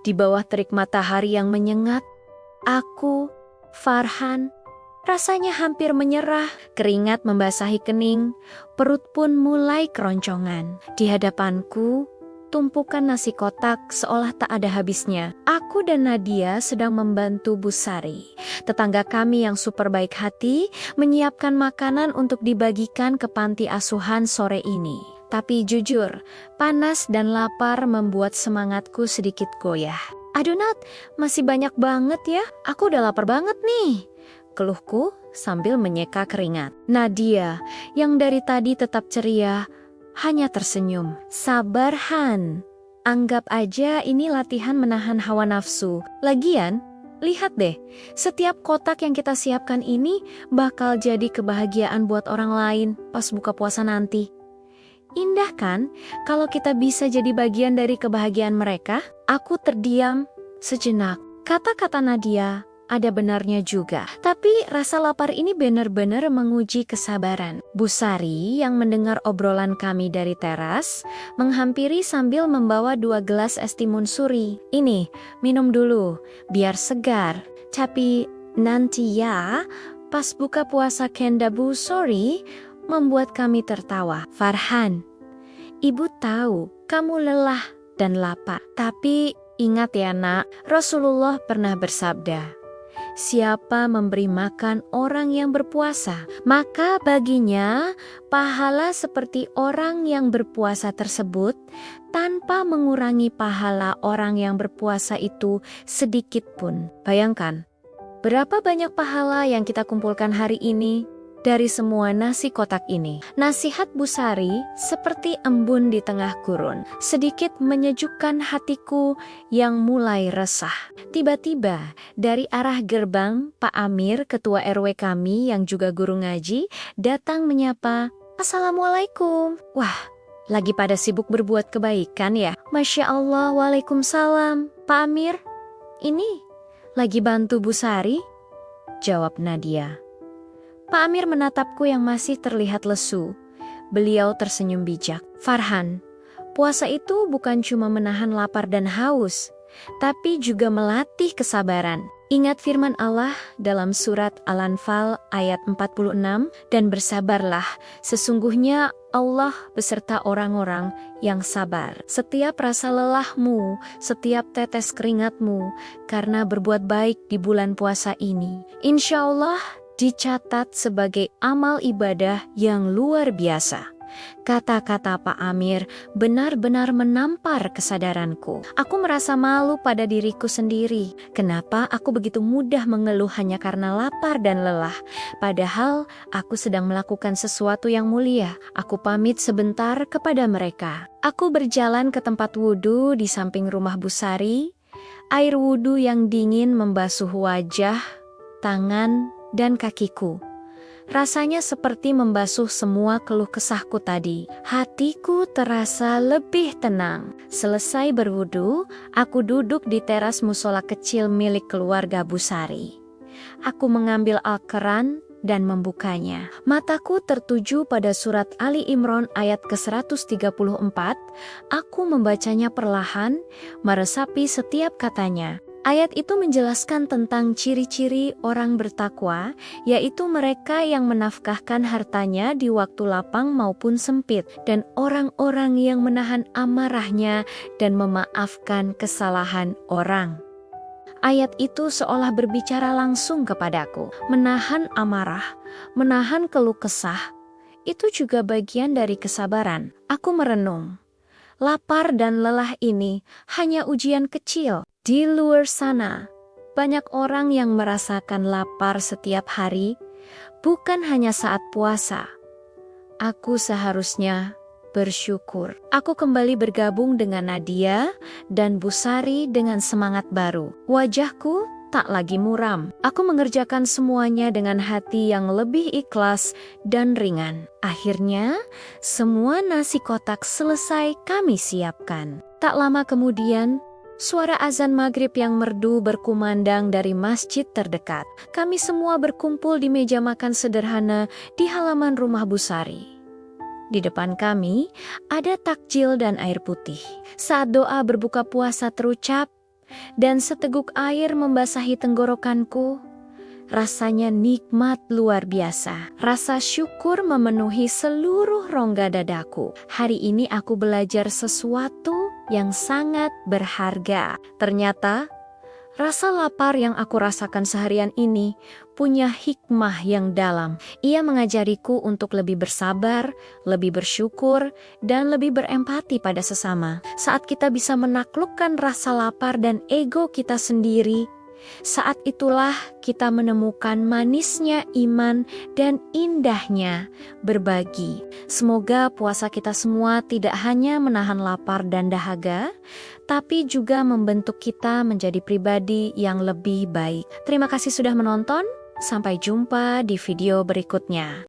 Di bawah terik matahari yang menyengat, aku, Farhan, rasanya hampir menyerah. Keringat membasahi kening, perut pun mulai keroncongan. Di hadapanku, tumpukan nasi kotak seolah tak ada habisnya. Aku dan Nadia sedang membantu Bu Sari, tetangga kami yang super baik hati, menyiapkan makanan untuk dibagikan ke panti asuhan sore ini. Tapi jujur, panas dan lapar membuat semangatku sedikit goyah. Aduh Nat, masih banyak banget ya. Aku udah lapar banget nih, keluhku sambil menyeka keringat. Nadia, yang dari tadi tetap ceria, hanya tersenyum. Sabar Han, anggap aja ini latihan menahan hawa nafsu. Lagian, lihat deh, setiap kotak yang kita siapkan ini bakal jadi kebahagiaan buat orang lain pas buka puasa nanti. Indah kan kalau kita bisa jadi bagian dari kebahagiaan mereka? Aku terdiam sejenak. Kata-kata Nadia ada benarnya juga. Tapi rasa lapar ini benar-benar menguji kesabaran. Bu Sari yang mendengar obrolan kami dari teras, menghampiri sambil membawa 2 gelas es timun suri. Ini, minum dulu, biar segar. Tapi nanti ya, pas buka puasa Kenda Bu Sari, membuat kami tertawa. Farhan, ibu tahu kamu lelah dan lapar. Tapi ingat ya nak, Rasulullah pernah bersabda, siapa memberi makan orang yang berpuasa, maka baginya pahala seperti orang yang berpuasa tersebut tanpa mengurangi pahala orang yang berpuasa itu sedikit pun. Bayangkan, berapa banyak pahala yang kita kumpulkan hari ini dari semua nasi kotak ini. Nasihat Bu Sari seperti embun di tengah gurun, sedikit menyejukkan hatiku yang mulai resah. Tiba-tiba dari arah gerbang, Pak Amir, ketua RW kami yang juga guru ngaji, datang menyapa, "Assalamualaikum." Wah, lagi pada sibuk berbuat kebaikan ya. Masya Allah, waalaikumsalam. Pak Amir, ini lagi bantu Bu Sari? Jawab Nadia. Pak Amir menatapku yang masih terlihat lesu. Beliau tersenyum bijak. Farhan, puasa itu bukan cuma menahan lapar dan haus, tapi juga melatih kesabaran. Ingat firman Allah dalam surat Al-Anfal ayat 46, dan bersabarlah, sesungguhnya Allah beserta orang-orang yang sabar. Setiap rasa lelahmu, setiap tetes keringatmu, karena berbuat baik di bulan puasa ini, insya Allah dicatat sebagai amal ibadah yang luar biasa. Kata-kata Pak Amir benar-benar menampar kesadaranku. Aku merasa malu pada diriku sendiri. Kenapa aku begitu mudah mengeluh hanya karena lapar dan lelah? Padahal aku sedang melakukan sesuatu yang mulia. Aku pamit sebentar kepada mereka. Aku berjalan ke tempat wudhu di samping rumah Bu Sari. Air wudhu yang dingin membasuh wajah, tangan, dan kakiku. Rasanya seperti membasuh semua keluh kesahku tadi. Hatiku terasa lebih tenang. Selesai berwudu, aku duduk di teras musola kecil milik keluarga Bu Sari. Aku mengambil Al-Quran dan membukanya. Mataku tertuju pada surat Ali Imran ayat ke-134. Aku membacanya perlahan, meresapi setiap katanya. Ayat itu menjelaskan tentang ciri-ciri orang bertakwa, yaitu mereka yang menafkahkan hartanya di waktu lapang maupun sempit, dan orang-orang yang menahan amarahnya dan memaafkan kesalahan orang. Ayat itu seolah berbicara langsung kepadaku. Menahan amarah, menahan keluh kesah, itu juga bagian dari kesabaran. Aku merenung. Lapar dan lelah ini hanya ujian kecil. Di luar sana, banyak orang yang merasakan lapar setiap hari, bukan hanya saat puasa. Aku seharusnya bersyukur. Aku kembali bergabung dengan Nadia dan Bu Sari dengan semangat baru. Wajahku tak lagi muram. Aku mengerjakan semuanya dengan hati yang lebih ikhlas dan ringan. Akhirnya, semua nasi kotak selesai kami siapkan. Tak lama kemudian, suara azan maghrib yang merdu berkumandang dari masjid terdekat. Kami semua berkumpul di meja makan sederhana di halaman rumah Bu Sari. Di depan kami ada takjil dan air putih. Saat doa berbuka puasa terucap, dan seteguk air membasahi tenggorokanku. Rasanya nikmat luar biasa. Rasa syukur memenuhi seluruh rongga dadaku. Hari ini aku belajar sesuatu yang sangat berharga. Ternyata, rasa lapar yang aku rasakan seharian ini punya hikmah yang dalam. Ia mengajariku untuk lebih bersabar, lebih bersyukur, dan lebih berempati pada sesama. Saat kita bisa menaklukkan rasa lapar dan ego kita sendiri, saat itulah kita menemukan manisnya iman dan indahnya berbagi. Semoga puasa kita semua tidak hanya menahan lapar dan dahaga, tapi juga membentuk kita menjadi pribadi yang lebih baik. Terima kasih sudah menonton. Sampai jumpa di video berikutnya.